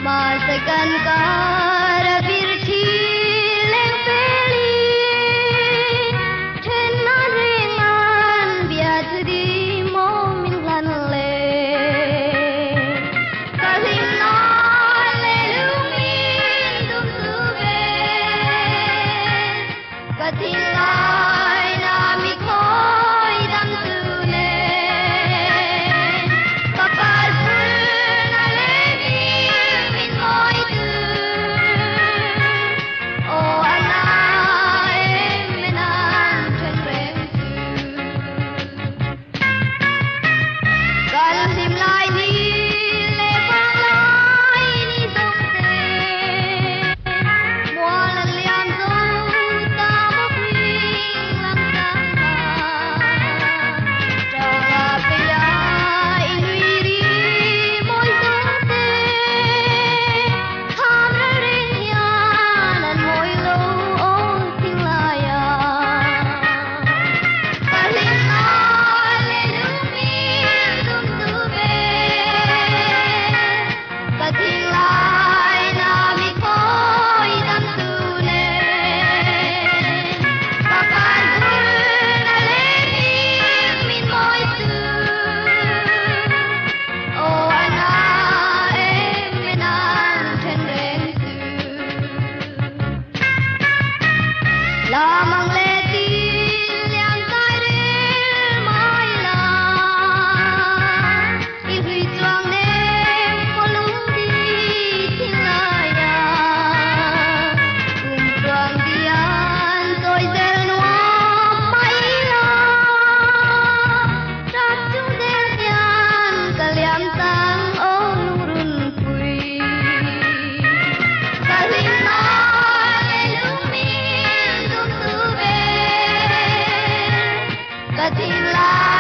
Masakan kara birchi leng peli Chena ringan biat di momin lan le Kalim na le lumin dum sube Katilai na mi koi dam sune Kapal na le min moi Oh ana em menan chen rem Kan sim lai ni le pang lai ni dong te Mua lan liam zo ta mo ping lang sang ma Tra la pe ya in wi ri moi dong te Tham ra ring ya nan moi lo o ting la ya Kalim na le lumin dum tu be Katilai na mi koi dam tu ne Kapal na le min moi tu Oh ana em menan chen rem su Lamang le tin liang tai rel mai la I hui chuang nem ko lung di ting la ya chuang dian tôi zel nuam mai la Trap chung del dian ka liam tang o lung run pui Kalim na le lumin dum tu be Katilai